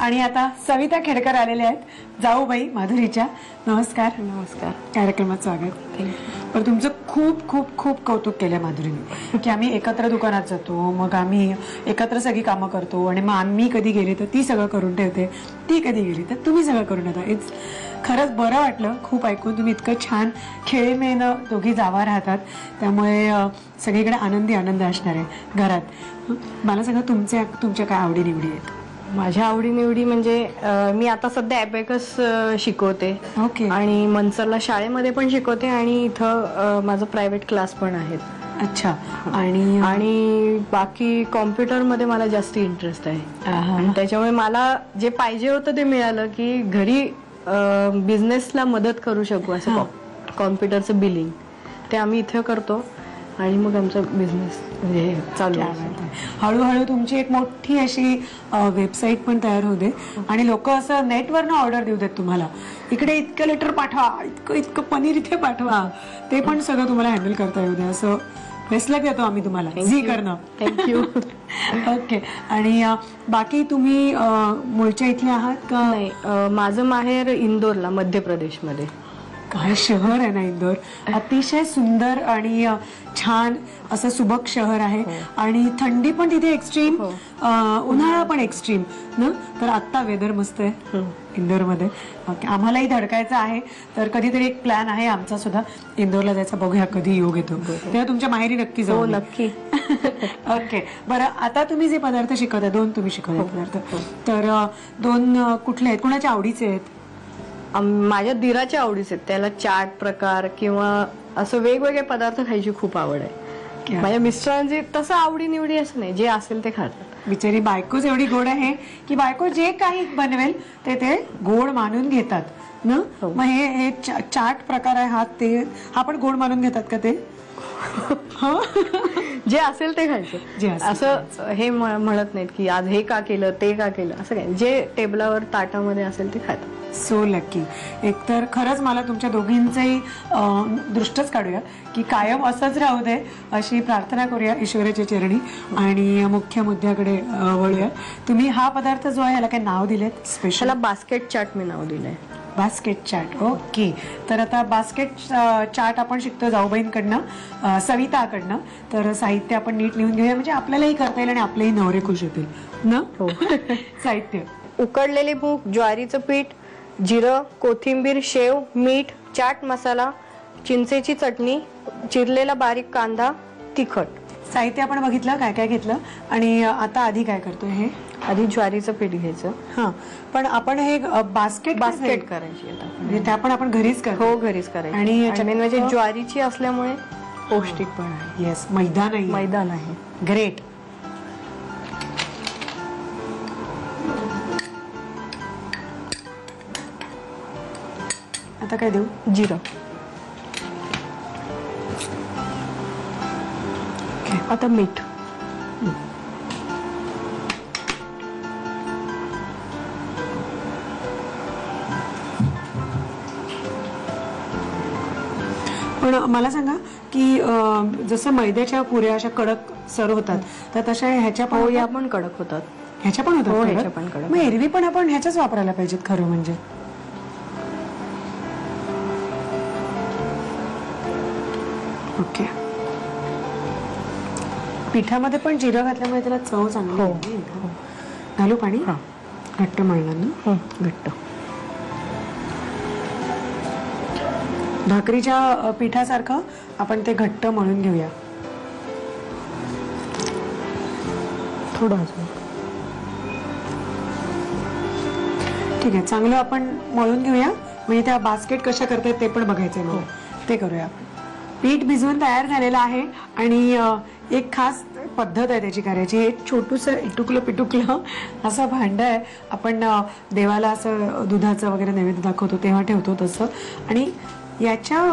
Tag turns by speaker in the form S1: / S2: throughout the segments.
S1: आणि आता सविता खेडकर आलेल्या आहेत, जाऊबाई माधुरीच्या. नमस्कार.
S2: नमस्कार.
S1: कार्यक्रमात स्वागत. पण तुमचं खूप खूप खूप कौतुक केलं माधुरीने की आम्ही एकत्र दुकानात जातो, मग आम्ही एकत्र सगळी कामं करतो आणि मग आम्ही कधी गेले तर ती सगळं करून ठेवते, ती कधी गेली तर तुम्ही सगळं करून ठेवता. इट्स खरंच बरं वाटलं खूप ऐकून. तुम्ही इतकं छान खेळीमेळीनं दोघी जावा राहतात, त्यामुळे सगळीकडे आनंदी आनंद असणार आहे घरात. मला सांगा तुमच्या काय आवडीनिवडी आहेत?
S2: माझ्या आवडीनिवडी म्हणजे मी आता सध्या ॲबॅकस शिकवते.
S1: ओके.
S2: आणि मनसरला शाळेमध्ये पण शिकवते आणि इथं माझं प्रायव्हेट क्लास पण आहेत.
S1: अच्छा. आणि
S2: बाकी कॉम्प्युटरमध्ये मला जास्त इंटरेस्ट आहे आणि त्याच्यामुळे मला जे पाहिजे होतं ते मिळालं की घरी बिझनेसला मदत करू शकू असं कॉम्प्युटरचं बिलिंग ते आम्ही इथे करतो आणि मग आमचा बिझनेस म्हणजे चालू आहे.
S1: हळूहळू तुमची एक मोठी अशी वेबसाईट पण तयार होते आणि लोक असं नेटवरनं ऑर्डर देऊ देत तुम्हाला, इकडे इतकं लिटर पाठवा, इतकं पनीर इथे पाठवा, ते पण सगळं तुम्हाला हँडल करता येऊ दे. असं बेस्ट लक देतो आम्ही तुम्हाला. झी करणं.
S2: थँक्यू.
S1: ओके. आणि बाकी तुम्ही मूळच्या इथले आहात का?
S2: नाही, माझं माहेर इंदोरला, मध्य प्रदेशमध्ये.
S1: काय शहर आहे ना इंदोर, अतिशय सुंदर आणि छान असं सुबक शहर आहे. आणि थंडी पण तिथे एक्स्ट्रीम, उन्हाळा पण एक्स्ट्रीम ना. तर आत्ता वेदर मस्त आहे इंदोरमध्ये. आम्हालाही धडकायचं आहे, तर कधीतरी एक प्लॅन आहे आमचा सुद्धा इंदोरला जायचा. बघूया कधी योग येतो, तेव्हा तुमच्या माहेरी नक्की जाऊ.
S2: नक्की.
S1: ओके. बरं, आता तुम्ही जे पदार्थ शिकवता, 2 तुम्ही शिकवता पदार्थ, तर 2 कुठले आहेत, कुणाच्या आवडीचे आहेत?
S2: माझ्या दिराच्या आवडीचे, त्याला चाट प्रकार किंवा असं वेगवेगळे पदार्थ खायची खूप आवड आहे. माझ्या मिस्टरांची तसं आवडी निवडी असं नाही, जे असेल ते खातात.
S1: बिचारी बायकोच एवढी गोड आहे की बायको जे काही बनवेल ते गोड मानून घेतात ना. मग हे चाट प्रकार आहे हा पण गोड मानून घेतात का ते?
S2: जे असेल ते खायचं. असं हे म्हणत नाहीत की आज हे का केलं ते का केलं, असं काय, जे टेबलावर ताटामध्ये असेल ते खातात.
S1: So lucky. एकतर खरंच मला तुमच्या दोघींचंही दृष्टच काढूया की कायम असंच राहू दे अशी प्रार्थना करूया ईश्वराच्या चरणी. आणि मुख्य मुद्द्याकडे वळूया. तुम्ही हा पदार्थ जो आहे ह्याला काय नाव दिलेत स्पेशल?
S2: बास्केट चाट मी नाव दिलंय.
S1: बास्केट चाट. ओके. तर आता बास्केट चाट आपण शिकतो जाऊबाईंकडनं, सविताकडनं. तर साहित्य आपण नीट लिहून घेऊया म्हणजे आपल्यालाही करता येईल आणि आपलेही नवरे खुश होतील ना. साहित्य:
S2: उकडलेले मूग, ज्वारीचं पीठ, जिरं, कोथिंबीर, शेव, मीठ, चाट मसाला, चिंचेची चटणी, चिरलेला बारीक कांदा, तिखट.
S1: साहित्य आपण बघितलं काय काय घेतलं. आणि आता आधी काय करतोय? हे
S2: आधी ज्वारीचं पीठ घ्यायचं.
S1: हा, पण आपण हे बास्केट
S2: करायची आता,
S1: म्हणजे त्या पण आपण घरीच करतो?
S2: हो, घरीच करायची.
S1: आणि
S2: म्हणजे ज्वारीची असल्यामुळे पौष्टिक पण आहे.
S1: येस. मैदा नाही. ग्रेट. आता काय देऊ?
S2: जिरं. आता मीठ.
S1: पण मला सांगा की जसं मैद्याच्या पुऱ्या अशा कडक सर्व होतात, तर तशा ह्याच्या
S2: पण कडक होतात.
S1: ह्याच्या पण होतात?
S2: ह्याच्या पण कडक.
S1: मग एरवी पण आपण ह्याच्याच वापरायला पाहिजेत खरं म्हणजे. ओके. पिठामध्ये पण जिरं घातल्यामुळे त्याला चव चांगली. घालू पाणी? घट्ट मळणार ना?
S2: घट्ट.
S1: भाकरीच्या पिठासारखं आपण ते घट्ट मळून घेऊया.
S2: थोडं अजून.
S1: ठीक आहे. चांगलं आपण मळून घेऊया म्हणजे त्या बास्केट कशा करतात ते पण बघायचंय मला. ते करूया आपण. पीठ भिजवून तयार झालेलं आहे आणि एक खास पद्धत आहे त्याची करायची. हे छोटूसं इटुकलं पिटुकलं असं भांडं आहे. आपण देवाला असं दुधाचं वगैरे नैवेद्य दाखवतो तेव्हा ठेवतो तसं. आणि याच्या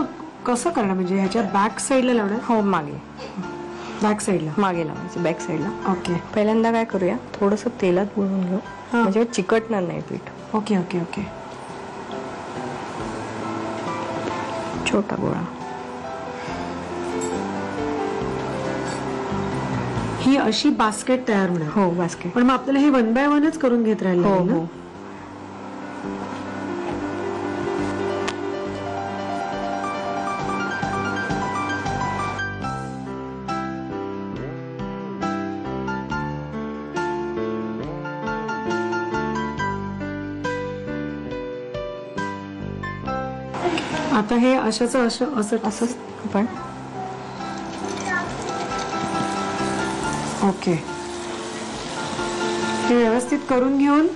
S1: कसं करणं म्हणजे ह्याच्या बॅक साईडला लावणार?
S2: हो, मागे.
S1: बॅक साईडला
S2: मागे लावायचं, बॅक साईडला.
S1: ओके.
S2: पहिल्यांदा काय करूया, थोडंसं तेलात बुडवून घेऊ म्हणजे चिकटणार नाही पीठ.
S1: Okay okay okay.
S2: छोटा गोळा.
S1: ही अशी बास्केट तयार होणार.
S2: हो बास्केट.
S1: पण मग आपल्याला हे 1 बाय 1च करून घेत राहिलं
S2: हो
S1: लागेल ना?
S2: हो.
S1: आता हे असंच
S2: असंच आपण
S1: ओके. हे व्यवस्थित करून घेऊन.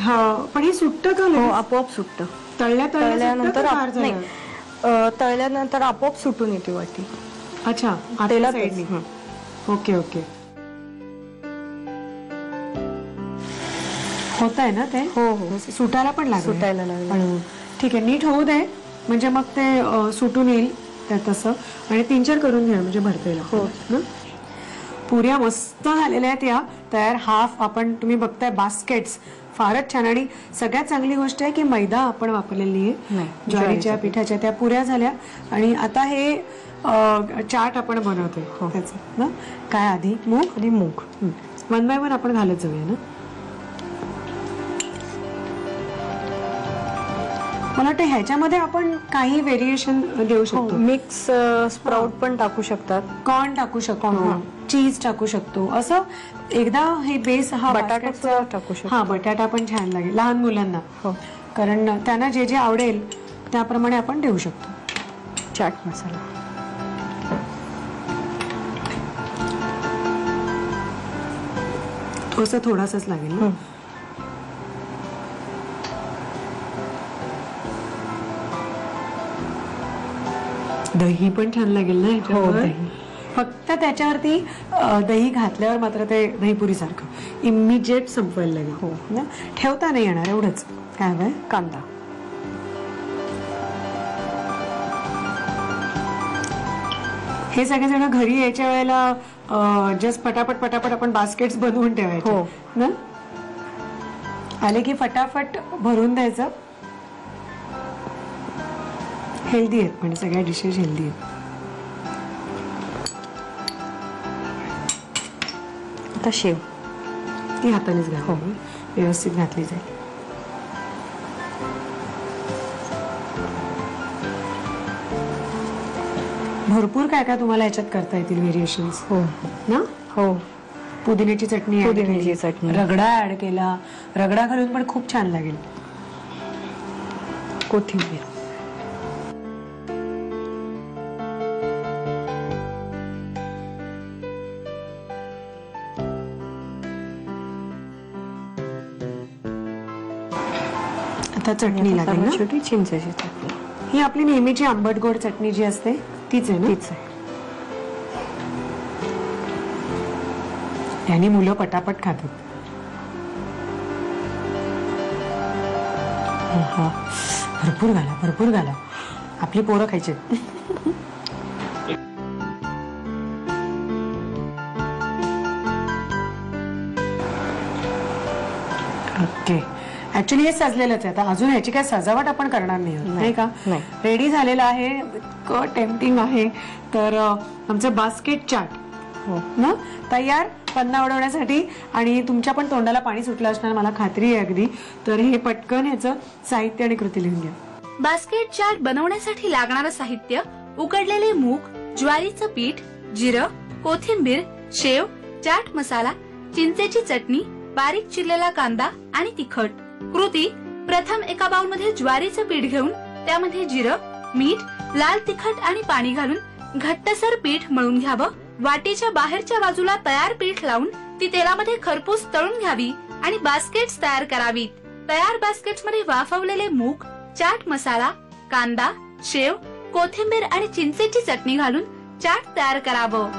S1: हा पण हे सुट्ट का
S2: हो
S1: लगेच?
S2: आपोआप सुटतं.
S1: तळल्यानंतर
S2: तळल्यानंतर आपोआप सुटून येते वाटी.
S1: अच्छा
S2: तेलात
S1: साईडने. Okay okay. होत आहे ना ते?
S2: हो हो.
S1: सुटायला पण लागेल.
S2: सुटायला लागेल.
S1: हळू. ठीक आहे, नीट होऊ दे म्हणजे मग ते सुटून येईल त्या तसं. आणि 3-4 करून घ्या म्हणजे भरता येईल.
S2: हो
S1: ना. पुऱ्या मस्त झालेल्या आहेत या तयार. हाफ आपण तुम्ही बघताय बास्केट्स फारच छान. आणि सगळ्यात चांगली गोष्ट आहे की मैदा आपण वापरलेली आहे, ज्वारीच्या पिठाच्या. त्या पुऱ्या झाल्या. आणि आता हे चाट आपण बनवतोय त्याचं ना. काय आधी मूग
S2: आणि मूग
S1: 1 बाय 1 आपण घालत जाऊया ना. मला वाटतं ह्याच्यामध्ये आपण काही व्हेरिएशन देऊ शकतो.
S2: मिक्स स्प्राउट पण टाकू शकतात,
S1: कॉर्न टाकू शकतो, चीज टाकू शकतो. असं एकदा हे बेस हा
S2: बटाटा टाकू शकतो.
S1: हा बटाटा पण छान लागेल लहान मुलांना.
S2: हो.
S1: कारण त्यांना जे जे आवडेल त्याप्रमाणे आपण देऊ शकतो.
S2: चाट मसाला
S1: असं थोडासाच लागेल ना. दही पण छान लागेल ना ह्याच्यावर. फक्त त्याच्यावरती दही घातल्यावर मात्र ते दहीपुरी सारखं इमिजिएट संपवायला लागेल.
S2: हो
S1: ना. ठेवता नाही येणार एवढंच. काय हवंय?
S2: कांदा.
S1: हे सगळेजण घरी यायच्या वेळेला जस्ट पटापट पटापट आपण बास्केट्स बनवून ठेवायचे.
S2: हो
S1: ना. आले की फटाफट भरून द्यायचं. हेल्दी आहेत म्हणजे सगळ्या डिशेस हेल्दी आहेत.
S2: आता शेव
S1: ती हातानेच घाल. व्यवस्थित घातली जाईल. भरपूर काय काय तुम्हाला याच्यात करता येतील व्हेरिएशन्स.
S2: हो
S1: ना.
S2: हो.
S1: पुदिन्याची चटणी,
S2: पुदिन्याची चटणी,
S1: रगडा ऍड केला. रगडा घालून पण खूप छान लागेल.
S2: कोथिंबीर.
S1: आता चटणी लागेल ना.
S2: छोटी चिंचेची चटणी.
S1: ही आपली नेहमीची आंबट गोड चटणी जी असते तीच आहे ना.
S2: तीच आहे.
S1: यानी मुलं पटापट खातात. भरपूर घाला, भरपूर घाला. आपली पोरं खायची. ओके. ऍक्च्युली हे सजलेलंच आहे. आता अजून ह्याची काय सजावट आपण करणार नाही का. रेडी झालेलं आहे. इतकं टेम्पटिंग आहे. तर आमचं बास्केट चाट ना तयार पन्ना उडवण्यासाठी. आणि तुमच्या पण तोंडाला पाणी सुटलं असणार मला खात्री आहे अगदी. तर हे पटकन ह्याचं साहित्य आणि कृती लिहून घ्या.
S3: बास्केट चाट बनवण्यासाठी लागणारं साहित्य: उकडलेले मूग, ज्वारीचं पीठ, जिरं, कोथिंबीर, शेव, चाट मसाला, चिंचेची चटणी, बारीक चिरलेला कांदा आणि तिखट. कृती: प्रथम एका बाउलमध्ये ज्वारीचं पीठ घेऊन त्यामध्ये जिरं, मीठ, लाल तिखट आणि पाणी घालून घट्टसर पीठ मळून घ्यावं. वाटीच्या बाहेरच्या बाजूला तयार पीठ लावून ती तेलामध्ये खरपूस तळून घ्यावी आणि बास्केट्स तयार करावीत. तयार बास्केट्स मध्ये वाफवलेले मूग, चाट मसाला, कांदा, शेव, कोथिंबीर आणि चिंचेची चटणी घालून चाट तयार करावं.